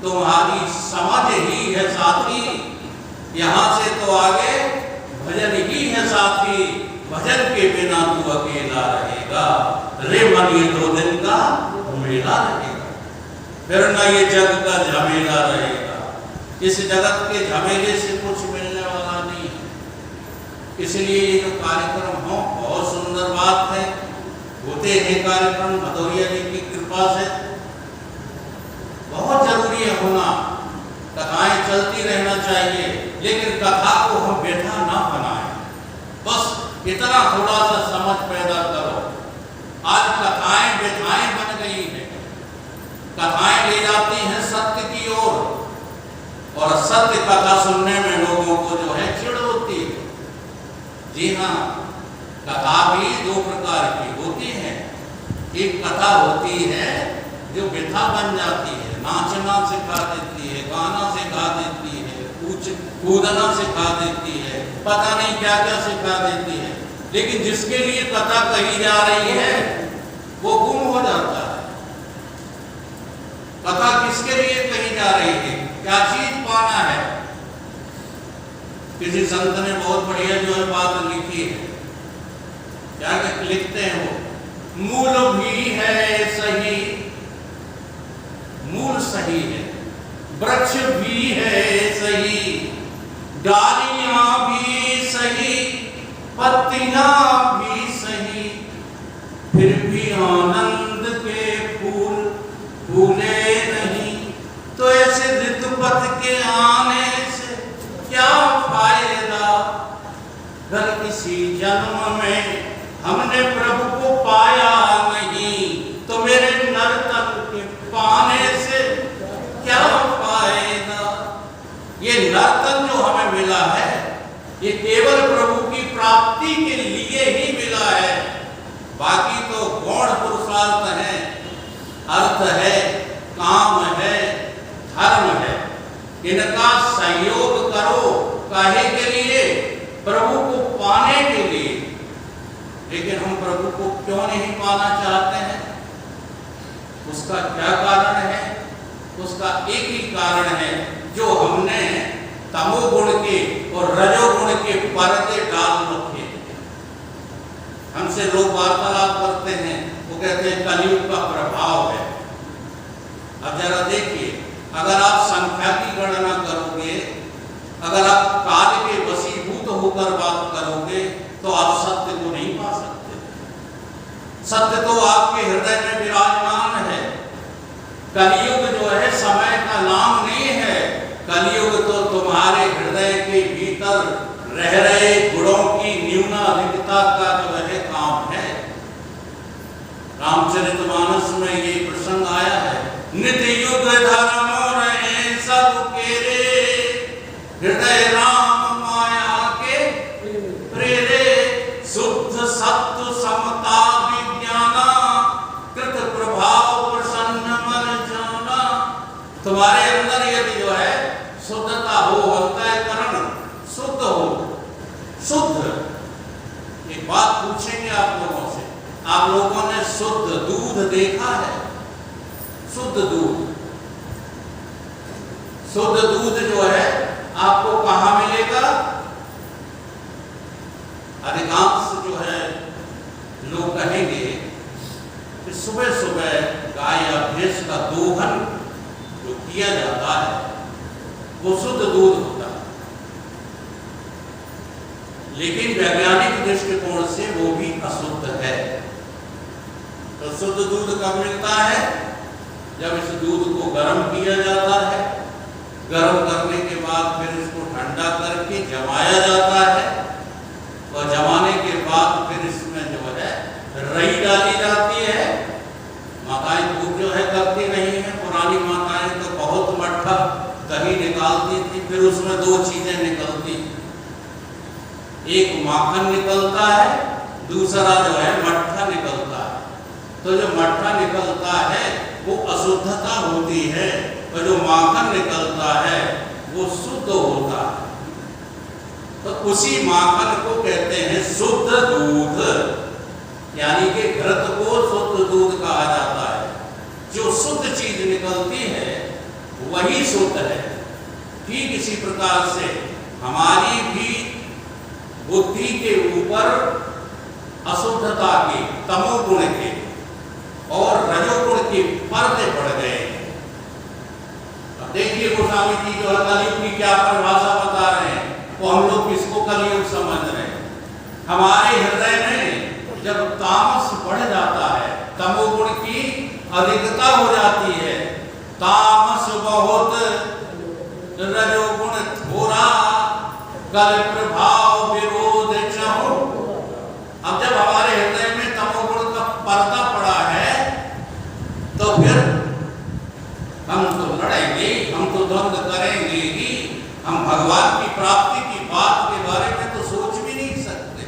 तुम्हारी समझ ही है साथी, यहाँ से तो आगे भजन ही है साथी, भजन के बिना तू अकेला रहेगा, रे मन ये 2 दिन का मेला रहेगा, फिर न ये जग का झमेला रहेगा। इस जगत के झमेले से कुछ मिलने वाला नहीं है, इसलिए ये जो कार्यक्रम हो बहुत सुंदर बात है, होते हैं कार्यक्रम भदौरिया जी की कृपा से, बहुत जरूरी है होना, कथाएं चलती रहना चाहिए, लेकिन कथा को हम व्यथा ना बनाएं, बस इतना थोड़ा सा समझ पैदा करो। आज कथाएं व्यथाएं बन गई हैं, कथाएं ले जाती हैं सत्य की ओर, और सत्य कथा सुनने में लोगों को जो है चिढ़ होती है। जी हाँ, कथा भी 2 प्रकार की होती है, एक कथा होती है जो व्यथा बन जाती है, नाचना सिखा देती है, गाना सिखा देती है, कूदना सिखा देती है, पता नहीं क्या क्या सिखा देती है, लेकिन जिसके लिए कथा कही जा रही है वो गुम हो जाता है। कथा किसके लिए कही जा रही है, क्या चीज पाना है? किसी संत ने बहुत बढ़िया जो है बात लिखी है, क्या लिखते हैं वो, मूल भी है सही, मूल सही है, वृक्ष भी है सही, डालियां भी सही, पत्तियां भी सही, फिर भी आनंद के फूल फूले नहीं, तो ऐसे ऋतुपथ के आने से क्या फायदा, अगर किसी जन्म में हमने प्रभु को पाया नहीं, तो मेरे नर्तन के पाने से क्या फायदा। ये नर्तन जो हमें मिला है ये केवल प्रभु की प्राप्ति के लिए ही मिला है, बाकी तो गौण पुरुषार्थ है, अर्थ है, काम है, धर्म है, इनका सहयोग करो, काहे के लिए? प्रभु को पाने के लिए। लेकिन हम प्रभु को क्यों नहीं पाना चाहते हैं? उसका क्या कारण है? उसका एक ही कारण है, जो हमने तमोगुण के और रजोगुण के पर्दे डाल रखे। हमसे लोग वार्तालाप करते हैं, वो कहते हैं कलयुग का प्रभाव है। अब जरा देखिए, अगर आप संख्या की गणना करोगे, अगर आप काल के वशीभूत होकर बात करोगे, तो आप सत्य को नहीं पा सकते। सत्य तो आपके हृदय में विराजमान है। कलयुग जो है समय का नाम नहीं है, कलयुग तो तुम्हारे हृदय के भीतर रह रहे गुणों की न्यूनाधिकता का जो है काम है। रामचरितमानस में ये प्रसंग आया है, नित्य युग धर्म और सब केरे, हृदय राम माया के प्रेरे, शुद्ध सत्व समता विज्ञाना, कृत प्रभाव प्रसन्न मन जाना। तुम्हारे अंदर यदि जो है शुद्धता हो, अंतःकरण शुद्ध हो, शुद्ध। एक बात पूछेंगे आप लोगों से, आप लोगों ने शुद्ध दूध देखा है? शुद्ध दूध, शुद्ध दूध जो है आपको कहां मिलेगा? अधिकांश जो है लोग कहेंगे कि सुबह सुबह गाय या भैंस का दोहन जो किया जाता है वो शुद्ध दूध होता है, लेकिन वैज्ञानिक दृष्टिकोण से वो भी अशुद्ध है। तो शुद्ध दूध कब मिलता है? जब इस दूध को गर्म किया जाता है, गर्म करने के बाद फिर इसको ठंडा करके जमाया जाता है, और जमाने के बाद फिर इसमें जो है रई डाली जाती है। माताएं दूध जो है करती नहीं है, पुरानी माताएं तो बहुत मट्ठा दही निकालती थी, फिर उसमें 2 चीजें निकलती, एक माखन निकलता है, दूसरा जो है मट्ठा निकलता है। तो जो मट्ठा निकलता है वो अशुद्धता होती है, और जो माखन निकलता है वो शुद्ध होता है। तो उसी माखन को कहते हैं शुद्ध दूध, यानी कि घृत को शुद्ध दूध कहा जाता है। जो शुद्ध चीज निकलती है वही शुद्ध है। ठीक इसी प्रकार से हमारी भी बुद्धि के ऊपर अशुद्धता के, तमोगुण के और रजोगुण के पर्दे पड़ गए। अब देखिए गोस्वामी जी जो है कलयुग की क्या परिभाषा बता रहे हैं, वो हम लोग किसको कलयुग समझ रहे हैं। हमारे हृदय में जब तामस बढ़ जाता है, तमोगुण की अधिकता हो जाती है, तामस बहुत रजोगुण थोड़ा, कल प्रभाव विरोध चहो। अब जब हमारे हृदय में तमोगुण का पर्दा पड़ा है तो फिर हम तो लड़ेंगे, हम तो द्वंद्व करेंगे ही, हम भगवान की प्राप्ति की बात के बारे में तो सोच भी नहीं सकते।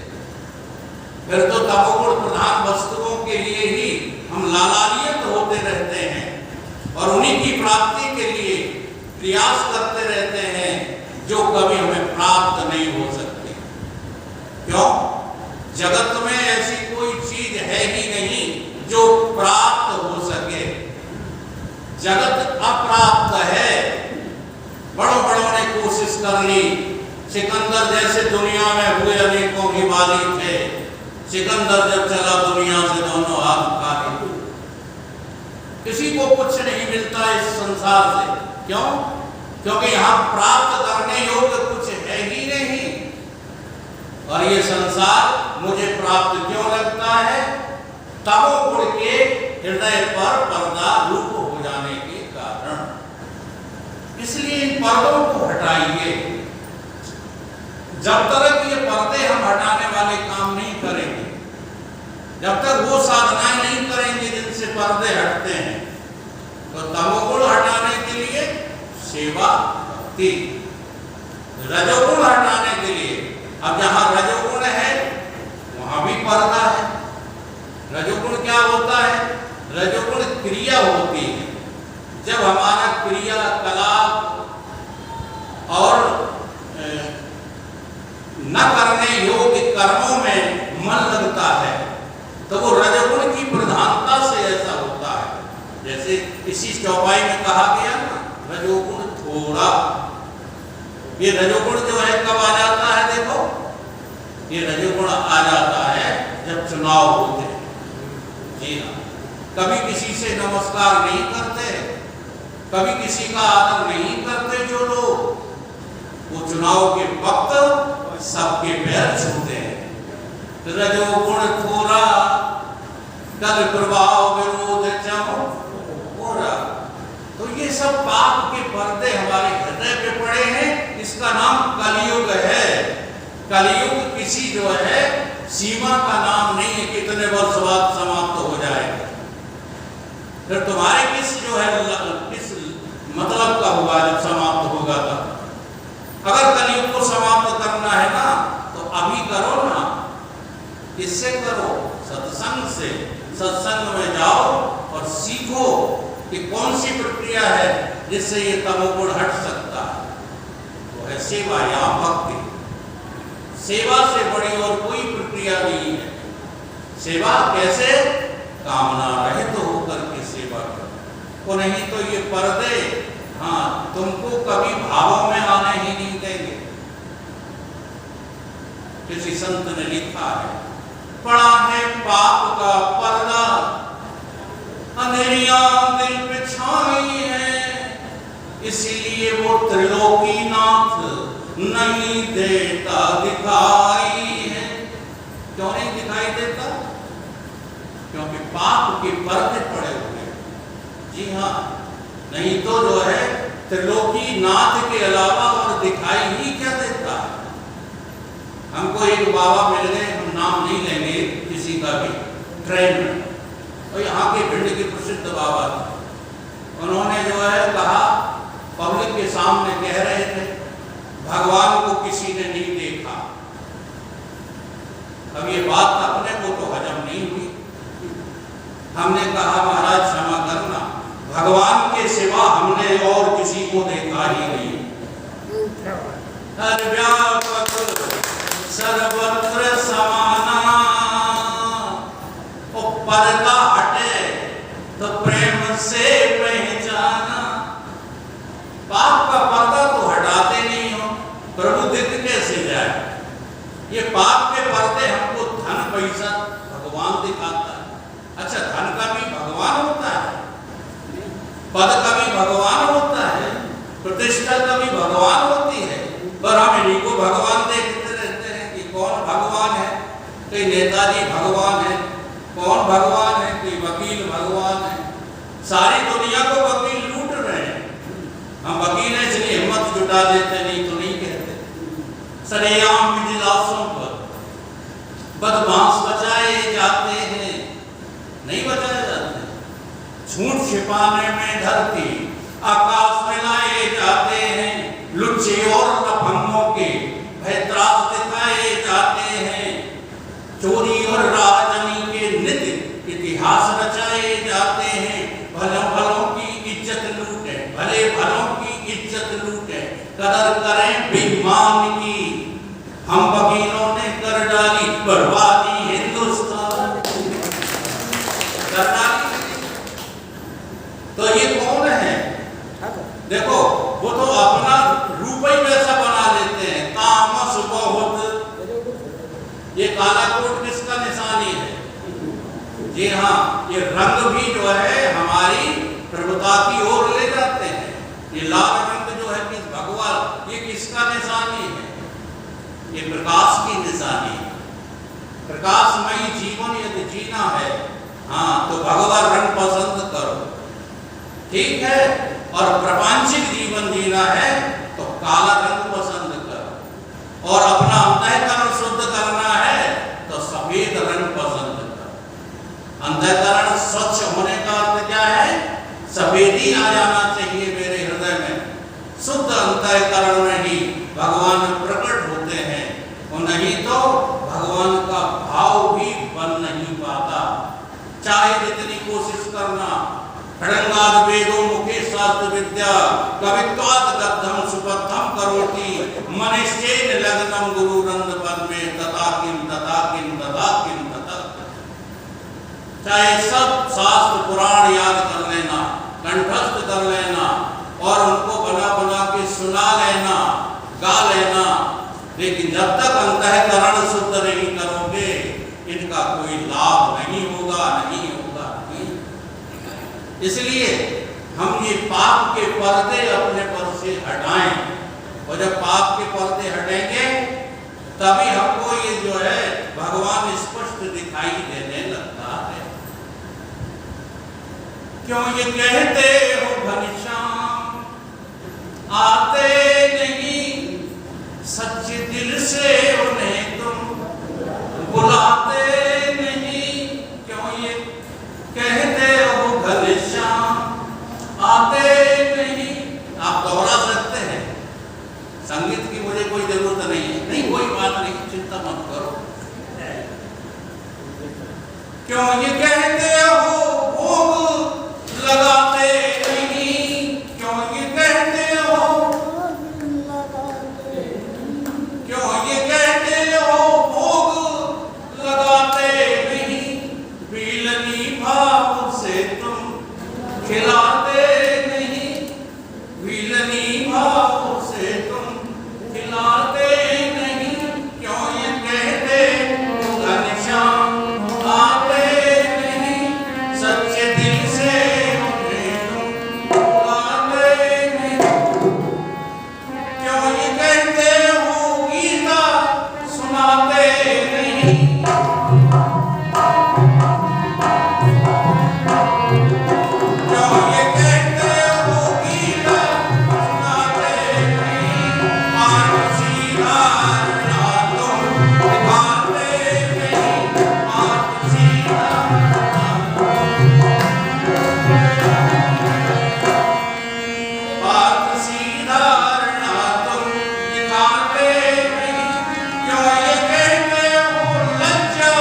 फिर तो तमोगुण प्रधान वस्तुओं के लिए ही हम लालायित होते रहते हैं और उन्हीं की प्राप्ति के लिए प्रयास करते रहते हैं जो कभी हमें प्राप्त नहीं हो सकती। क्यों? जगत में ऐसी कोई चीज है ही नहीं जो प्राप्त हो सके। जगत अप्राप्त है। बड़ों बड़ों ने कोशिश कर ली, सिकंदर जैसे दुनिया में हुए अनेकों की वाली थे। सिकंदर जब चला दुनिया से दोनों हाथ खाली, किसी को कुछ नहीं मिलता इस संसार से। क्यों? क्योंकि यहाँ प्राप्त करने योग्य कुछ है ही नहीं। और ये संसार मुझे प्राप्त क्यों लगता है? तमोगुण के हृदय पर पर्दा रूप हो जाने के कारण। इसलिए इन पर्दों को हटाइए। जब तक ये पर्दे हम हटाने वाले काम नहीं करेंगे, जब तक वो साधनाएं नहीं करेंगे जिनसे पर्दे हटते हैं, तो तमोगुण हटाने के लिए सेवा भक्ति, रजोगुण हटाने के लिए, अब जहां रजोगुण है वहां भी पर्दा है। रजोगुण क्या होता है? रजोगुण क्रिया होती है। जब हमारा क्रियाकलाप और न करने योग्य कर्मों में मन लगता है तो वो रजोगुण की प्रधानता से ऐसा होता है। जैसे इसी चौपाई में कहा गया ना, रजोगुण थोड़ा। ये रजोगुण जो है कब आ जाता है? देखो, ये रजोगुण आ जाता है जब चुनाव होते हैं। जी हाँ, कभी किसी से नमस्कार नहीं करते, कभी किसी का आदर नहीं करते जो लोग, वो चुनाव के वक्त सबके पैर छूते हैं। रजोगुण थोड़ा, कल प्रभाव विरोध चहो। तो ये सब पाप के पर्दे हमारे हृदय पे पड़े हैं। इसका नाम कलयुग है। कलयुग किसी जो है सीमा का नाम नहीं है, कितने वर्ष बाद समाप्त हो जाएगा। फिर तुम्हारे किस जो है किस मतलब का होगा जब समाप्त होगा तब। अगर कलयुग को समाप्त करना है ना तो अभी करो ना। किससे करो? सत्संग से। सत्संग में जाओ और सीखो कि कौन सी प्रक्रिया है जिससे ये तमोगुण हट सकता है। वो है सेवा या भक्ति। सेवा से बड़ी और कोई प्रक्रिया नहीं है। सेवा कैसे? कामना रहित तो होकर के सेवा करो। वो नहीं तो ये पर्दे हाँ तुमको कभी भावों में आने ही नहीं देंगे। किसी संत ने लिखा है, पड़ा है पाप का पर्दा, अंधेरियां दिल पे छाई है, इसीलिए वो त्रिलोकीनाथ नहीं देता दिखाई है। क्यों नहीं दिखाई देता? क्योंकि पाप के पर्दे पड़े हुए हैं। जी हाँ, नहीं तो जो है त्रिलोकीनाथ के अलावा और दिखाई ही क्या देता है। हमको एक बाबा मिल गए, हम नाम नहीं लेंगे किसी का भी, ट्रेन में, और यहाँ के भिंड के प्रसिद्ध बाबा थे। उन्होंने जो है कहा, पब्लिक के सामने कह रहे थे, भगवान को किसी ने नहीं देखा। अब ये बात अपने को तो हजम नहीं हुई। हमने कहा, महाराज क्षमा करना, भगवान के सिवा हमने और किसी को देखा ही नहीं। सर्वव्यापक सर्वत्र समाना, और पर्दा हटे तो प्रेम से पहचाना। भगवान होता है, प्रतिष्ठा कभी भगवान होती है, पर हम इन्हीं को भगवान देखते रहते हैं कि कौन भगवान है। कोई नेताजी भगवान है, कौन भगवान है, कोई वकील भगवान है। सारी दुनिया को वकील लूट रहे हैं, हम वकील हैं इसलिए हिम्मत जुटा देते, नहीं तो नहीं कहते। सरेआम इजलासों पर बदमाश बचाए जाते हैं, नहीं बचाए जाते। झूठ छिपाने में धरती आकाश में लाए जाते हैं, लुच्चे और लफंगों के भयत्रास दिखाए जाते हैं। चोरी और राजनी के नित्य इतिहास रचाए जाते हैं। भलों भलों की इज्जत लूटे, भले भलों की इज्जत लूटे, कदर करें बेईमान की। हम वकीलों ने कर डाली बर्बादी हिंदुस्तान कर डाली। तो ये कौन है? देखो वो तो अपना रूप ही वैसा बना लेते हैं, तामस बहुत। ये काला कोट किसका निशानी है? जी हाँ, ये रंग भी जो है हमारी प्रभुता की ओर ले जाते हैं। ये लाल रंग जो है किस भगवान, ये किसका निशानी है? ये प्रकाश की निशानी है। प्रकाशमयी जीवन यदि जीना है, हाँ, तो भगवा रंग पसंद करो, ठीक है। और प्रापंचिक जीवन जीना है तो काला रंग पसंद करो। और अपना अंतःकरण शुद्ध करना है तो सफेद रंग पसंद करो। अंतःकरण स्वच्छ होने का अर्थ क्या है? सफेदी आ जाना चाहिए मेरे हृदय में। शुद्ध अंतःकरण में ही भगवान प्रकट होते हैं, और नहीं तो भगवान का भाव भी बन नहीं पाता। चाहे जितनी कोशिश करना, खड़ंगाद वेदों मुखे शास्त्र विद्या कवित्वाद गद्धम सुपद्धम करोति मनुष्येन लग्नम गुरु रंग पद में तथा किम तथा किम तथा किम तथा। चाहे सब शास्त्र पुराण याद कर लेना, कंठस्थ कर लेना और उनको बना बना के सुना लेना, गा लेना, लेकिन जब तक अंतःकरण शुद्ध नहीं करोगे इनका कोई लाभ नहीं होगा, नहीं होगा, नहीं। इसलिए हम ये पाप के पर्दे अपने पर से हटाएं, और जब पाप के पर्दे हटेंगे तभी हमको ये जो है भगवान स्पष्ट दिखाई देने लगता है। क्यों ये कहते हो घनश्याम आते नहीं, सच्चे दिल से उन्हें तुम बुलाते नहीं। क्यों ये कहते हो घनश्याम आते नहीं? आप दोहरा सकते हैं, संगीत की मुझे कोई जरूरत नहीं है। नहीं, कोई बात नहीं, चिंता मत करो। क्यों ये कहते हो भोग लगाते नहीं? क्यों ये कहते हो, क्यों ये कहते हो भोग लगाते नहीं? विलनी भाव से तुम खिलाते नहीं, विलनी भाव से तुम खिलाते नहीं। क्यों ये कहते हो घनश्याम आते नहीं, सच्चे दिल से उन्हें तुम बुलाते नहीं। क्यों ये कहते हो गीता सुनाते नहीं? क्यों ये कहते हो गीता सुनाते नहीं? मान सीधा ना तुम दिखाते नहीं, मान सीधा बात सीधा ना तुम दिखाते नहीं। क्यों ये कहते हो लज्जा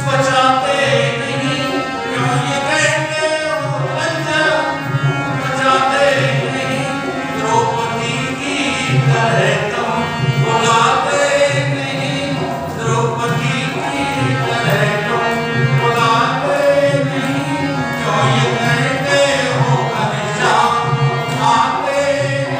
बचाते नहीं? क्यों ये कहते हो लज्जा बचाते नहीं? द्रौपदी की तरह तुम बुलाते नहीं, द्रौपदी की तरह तुम बुलाते नहीं। क्यों ये कहते हो घनश्याम आते नहीं?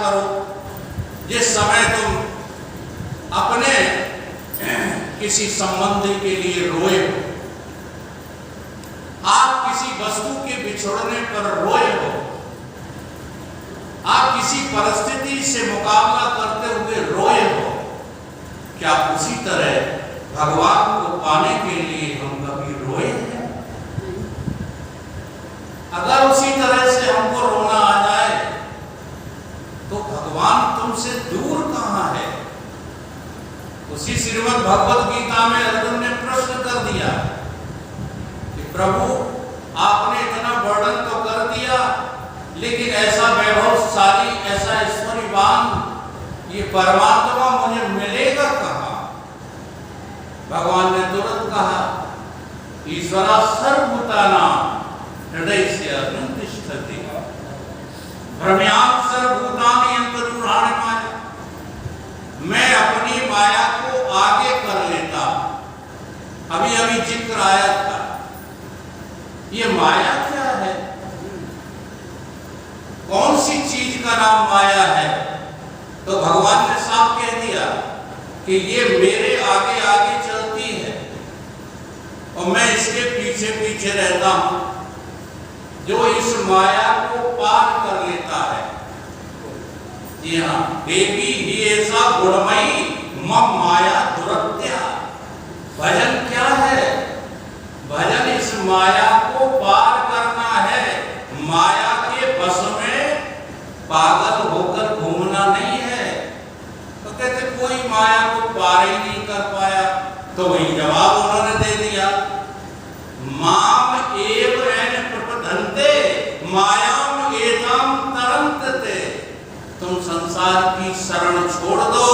करो। जिस समय तुम अपने किसी संबंधी के लिए रोए हो, आप किसी वस्तु के बिछड़ने पर रोए हो, आप किसी परिस्थिति से मुकाबला करते हुए रोए हो, क्या उसी तरह भगवान को पाने के लिए हम कभी रोए हैं? अगर उसी तरह से हमको रोना आ जाए तो भगवान तुमसे दूर कहां है? उसी श्रीमद् भगवत गीता में अर्जुन ने प्रश्न कर दिया कि प्रभु आपने इतना वर्णन तो कर दिया, लेकिन ऐसा वैभवशाली, ऐसा ऐश्वर्यवान ये परमात्मा मुझे मिलेगा कहां? भगवान ने तुरंत कहा, ईश्वरा सर्वभूतानां हृदय से अर्जुन तिष्ठति भ्रम्यात् सर्वभूतानि अंतरूढ़ानि माया। मैं अपनी माया को आगे कर लेता। अभी अभी जिक्र आया था, ये माया क्या है? कौन सी चीज का नाम माया है? तो भगवान ने साफ कह दिया कि ये मेरे आगे आगे चलती है और मैं इसके पीछे पीछे रहता हूं। जो इस माया को पार कर लेता है, जी हाँ, देवी ही ऐसा गुणमयी मम माया दुरत्या। भजन क्या है? भजन इस माया को पार करना है। माया के बस में पागल होकर घूमना नहीं है। तो कहते कोई माया को पार ही नहीं कर पाया, तो वही जवाब उन्होंने दे दिया, माम एव एन प्रपदन्ते मायाम एताम तरंतते। तुम संसार की शरण छोड़ दो